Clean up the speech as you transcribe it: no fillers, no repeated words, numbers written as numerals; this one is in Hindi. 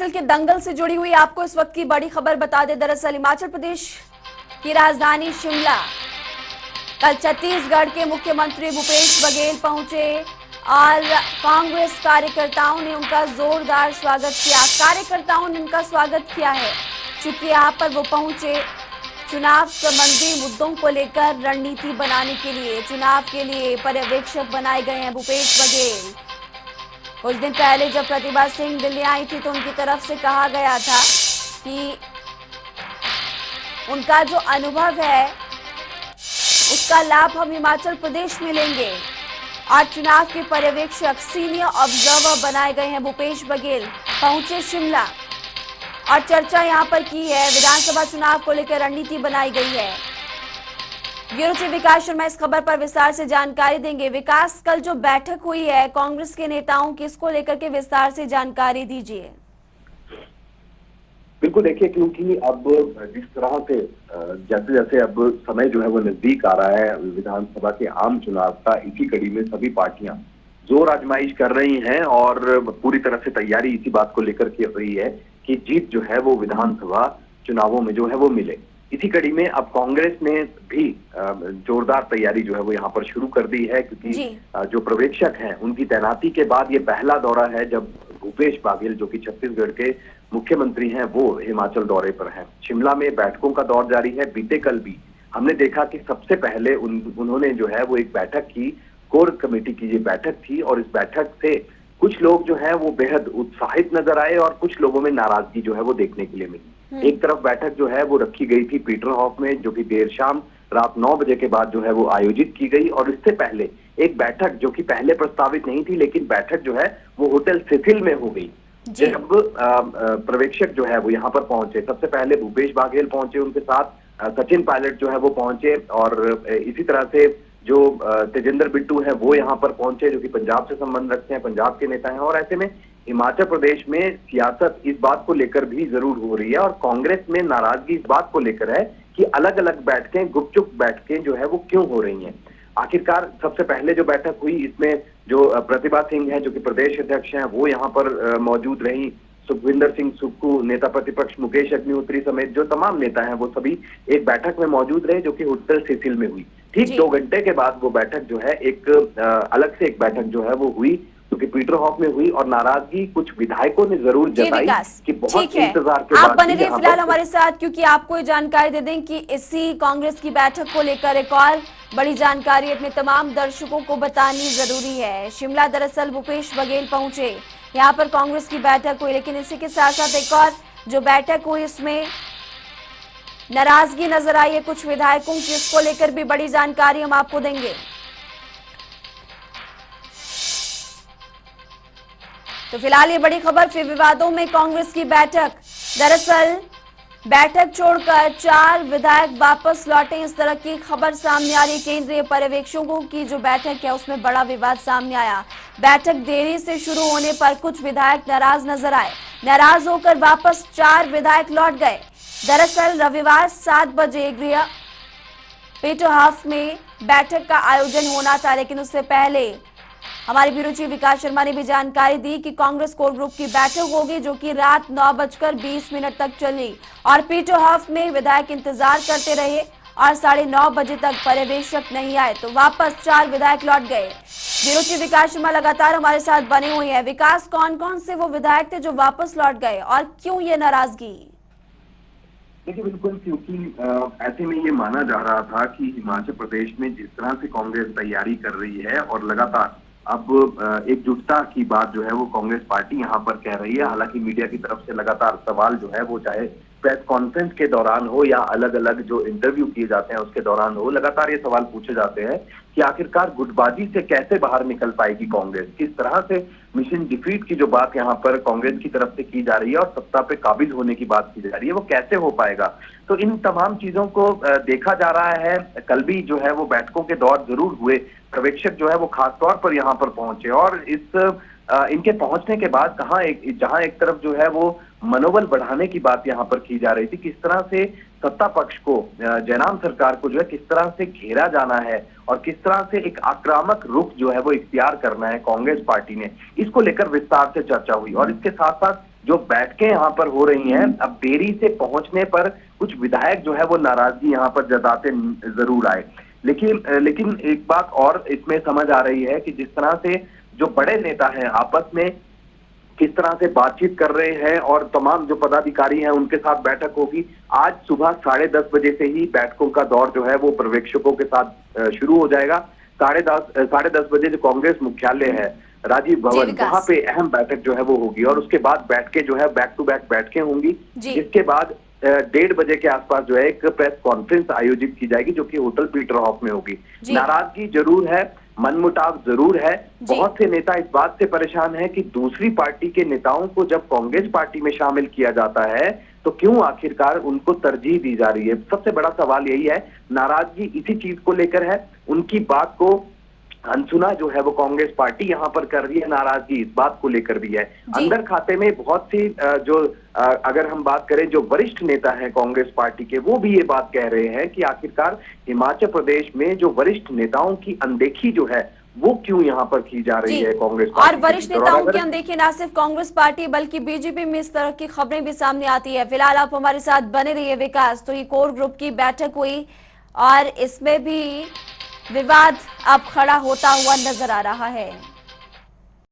हिमाचल के दंगल से जुड़ी हुई आपको इस वक्त की बड़ी खबर बता दें। दरअसल हिमाचल प्रदेश की राजधानी शिमला कल छत्तीसगढ़ के मुख्यमंत्री भूपेश बघेल पहुंचे और कांग्रेस कार्यकर्ताओं ने उनका जोरदार स्वागत किया। कार्यकर्ताओं ने उनका स्वागत किया है क्योंकि यहाँ पर वो पहुंचे चुनाव संबंधी मुद्दों को लेकर रणनीति बनाने के लिए। चुनाव के लिए पर्यवेक्षक बनाए गए हैं भूपेश बघेल। कुछ दिन पहले जब प्रतिभा सिंह दिल्ली आई थी तो उनकी तरफ से कहा गया था कि उनका जो अनुभव है उसका लाभ हम हिमाचल प्रदेश में लेंगे। आज चुनाव के पर्यवेक्षक सीनियर ऑब्जर्वर बनाए गए हैं भूपेश बघेल, पहुंचे शिमला और चर्चा यहां पर की है। विधानसभा चुनाव को लेकर रणनीति बनाई गई है। ब्यूरो चीफ विकास शर्मा इस खबर पर विस्तार से जानकारी देंगे। विकास, कल जो बैठक हुई है कांग्रेस के नेताओं की, इसको लेकर के विस्तार से जानकारी दीजिए। बिल्कुल, देखिए, क्योंकि अब जिस तरह से जैसे जैसे अब समय जो है वो नजदीक आ रहा है विधानसभा के आम चुनाव का, इसी कड़ी में सभी पार्टियां जोर आजमाइश कर रही हैं और पूरी तरह से तैयारी इसी बात को लेकर की रही है कि जीत जो है वो विधानसभा चुनावों में जो है वो मिले। इसी कड़ी में अब कांग्रेस ने भी जोरदार तैयारी जो है वो यहाँ पर शुरू कर दी है, क्योंकि जो पर्यवेक्षक हैं उनकी तैनाती के बाद ये पहला दौरा है जब भूपेश बघेल, जो कि छत्तीसगढ़ के मुख्यमंत्री हैं, वो हिमाचल दौरे पर हैं। शिमला में बैठकों का दौर जारी है। बीते कल भी हमने देखा कि सबसे पहले उन्होंने जो है वो एक बैठक की, कोर कमेटी की ये बैठक थी और इस बैठक से कुछ लोग जो है वो बेहद उत्साहित नजर आए और कुछ लोगों में नाराजगी जो है वो देखने के लिए मिली। एक तरफ बैठक जो है वो रखी गई थी पीटरहॉफ में, जो कि देर शाम रात 9 बजे के बाद जो है वो आयोजित की गई, और इससे पहले एक बैठक जो कि पहले प्रस्तावित नहीं थी, लेकिन बैठक जो है वो होटल सिथिल में हो गई। जब पर्यवेक्षक जो है वो यहाँ पर पहुंचे, सबसे पहले भूपेश बघेल पहुंचे, उनके साथ सचिन पायलट जो है वो पहुंचे और इसी तरह से जो तेजेंद्र बिट्टू है वो यहाँ पर पहुंचे, जो कि पंजाब से संबंध रखते हैं, पंजाब के नेता हैं। और ऐसे में हिमाचल प्रदेश में सियासत इस बात को लेकर भी जरूर हो रही है और कांग्रेस में नाराजगी इस बात को लेकर है कि अलग अलग बैठकें, गुपचुप बैठकें जो है वो क्यों हो रही हैं। आखिरकार सबसे पहले जो बैठक हुई, इसमें जो प्रतिभा सिंह है जो कि प्रदेश अध्यक्ष हैं, वो यहाँ पर मौजूद रही। सुखविंदर सिंह सुक्खू, नेता प्रतिपक्ष मुकेश अग्निहोत्री समेत जो तमाम नेता हैं वो सभी एक बैठक में मौजूद रहे, जो कि होटल सिथिल में हुई। ठीक 2 घंटे के बाद वो बैठक जो है एक अलग से एक बैठक जो है वो हुई, जो कि पीटरहॉफ में हुई, और नाराजगी कुछ विधायकों ने जरूर जताई कि बहुत इंतजार के बाद। आप बने रहिए फिलहाल हमारे साथ, क्योंकि आपको ये जानकारी दे दें कि इसी कांग्रेस की बैठक को लेकर एक और बड़ी जानकारी अपने तमाम दर्शकों को बतानी जरूरी है। शिमला दरअसल भूपेश बघेल पहुंचे, यहाँ पर कांग्रेस की बैठक हुई, लेकिन इसी के साथ साथ एक और जो बैठक हुई इसमें नाराजगी नजर आई है कुछ विधायकों की। इसको लेकर भी बड़ी जानकारी हम आपको देंगे। तो फिलहाल ये बड़ी खबर, फिर विवादों में कांग्रेस की बैठक। दरअसल बैठक छोड़कर 4 विधायक वापस लौटे, इस तरह की खबर सामने आ रही है। केंद्रीय पर्यवेक्षकों की जो बैठक है उसमें बड़ा विवाद सामने आया। बैठक देरी से शुरू होने पर कुछ विधायक नाराज नजर आए। नाराज होकर वापस 4 विधायक लौट गए। दरअसल रविवार 7 बजे गृह पीटरहॉफ में बैठक का आयोजन होना था, लेकिन उससे पहले हमारे ब्यूरो चीफ विकास शर्मा ने भी जानकारी दी कि कांग्रेस कोर ग्रुप की बैठक होगी, जो कि रात 9:20 तक चली और पीटरहॉफ में विधायक इंतजार करते रहे और 9:30 बजे तक पर्यवेक्षक नहीं आए, तो वापस 4 विधायक लौट गए। ब्यूरो चीफ विकास शर्मा लगातार हमारे साथ बने हुए हैं। विकास, कौन कौन से वो विधायक थे जो वापस लौट गए और क्यों ये नाराजगी? देखिए, बिल्कुल, क्योंकि ऐसे में ये माना जा रहा था कि हिमाचल प्रदेश में जिस तरह से कांग्रेस तैयारी कर रही है और लगातार अब एकजुटता की बात जो है वो कांग्रेस पार्टी यहाँ पर कह रही है। हालांकि मीडिया की तरफ से लगातार सवाल जो है वो चाहे प्रेस कॉन्फ्रेंस के दौरान हो या अलग अलग जो इंटरव्यू किए जाते हैं उसके दौरान हो, लगातार ये सवाल पूछे जाते हैं कि आखिरकार गुटबाजी से कैसे बाहर निकल पाएगी कांग्रेस। किस तरह से मिशन डिफीट की जो बात यहाँ पर कांग्रेस की तरफ से की जा रही है और सत्ता पे काबिज होने की बात की जा रही है, वो कैसे हो पाएगा। तो इन तमाम चीजों को देखा जा रहा है। कल भी जो है वो बैठकों के दौर जरूर हुए। पर्यवेक्षक जो है वो खास तौर पर यहाँ पर पहुंचे और इनके पहुंचने के बाद जहां एक तरफ जो है वो मनोबल बढ़ाने की बात यहाँ पर की जा रही थी, किस तरह से सत्ता पक्ष को, जयराम सरकार को जो है किस तरह से घेरा जाना है और किस तरह से एक आक्रामक रुख जो है वो इख्तियार करना है कांग्रेस पार्टी ने, इसको लेकर विस्तार से चर्चा हुई। और इसके साथ साथ जो बैठकें यहाँ पर हो रही हैं, अब देरी से पहुंचने पर कुछ विधायक जो है वो नाराजगी यहाँ पर जताते जरूर आए। लेकिन एक बात और इसमें समझ आ रही है कि जिस तरह से जो बड़े नेता हैं आपस में किस तरह से बातचीत कर रहे हैं और तमाम जो पदाधिकारी हैं उनके साथ बैठक होगी। आज सुबह 10:30 बजे से ही बैठकों का दौर जो है वो पर्यवेक्षकों के साथ शुरू हो जाएगा। 10:30 बजे जो कांग्रेस मुख्यालय है राजीव भवन, वहां पे अहम बैठक जो है वो होगी और उसके बाद बैठकें जो है बैक टू बैक बैठकें होंगी, जिसके बाद 1:30 बजे के आसपास जो है एक प्रेस कॉन्फ्रेंस आयोजित की जाएगी जो कि होटल पीटर हॉफ में होगी। नाराजगी जरूर है, मनमुटाव जरूर है। बहुत से नेता इस बात से परेशान हैं कि दूसरी पार्टी के नेताओं को जब कांग्रेस पार्टी में शामिल किया जाता है तो क्यों आखिरकार उनको तरजीह दी जा रही है। सबसे बड़ा सवाल यही है, नाराजगी इसी चीज को लेकर है। उनकी बात को अनसुना जो है वो कांग्रेस पार्टी यहाँ पर कर रही है, नाराजगी इस बात को लेकर भी है। अंदर खाते में बहुत सी अगर हम बात करें जो वरिष्ठ नेता हैं कांग्रेस पार्टी के, वो भी ये बात कह रहे हैं कि आखिरकार हिमाचल प्रदेश में जो वरिष्ठ नेताओं की अनदेखी जो है वो क्यों यहाँ पर की जा रही है कांग्रेस पार्टी। और वरिष्ठ नेताओं की अनदेखी न सिर्फ कांग्रेस पार्टी बल्कि बीजेपी में इस तरह की खबरें भी सामने आती है। फिलहाल आप हमारे साथ बने रहिए विकास। तो ये कोर ग्रुप की बैठक हुई और इसमें भी विवाद अब खड़ा होता हुआ नजर आ रहा है।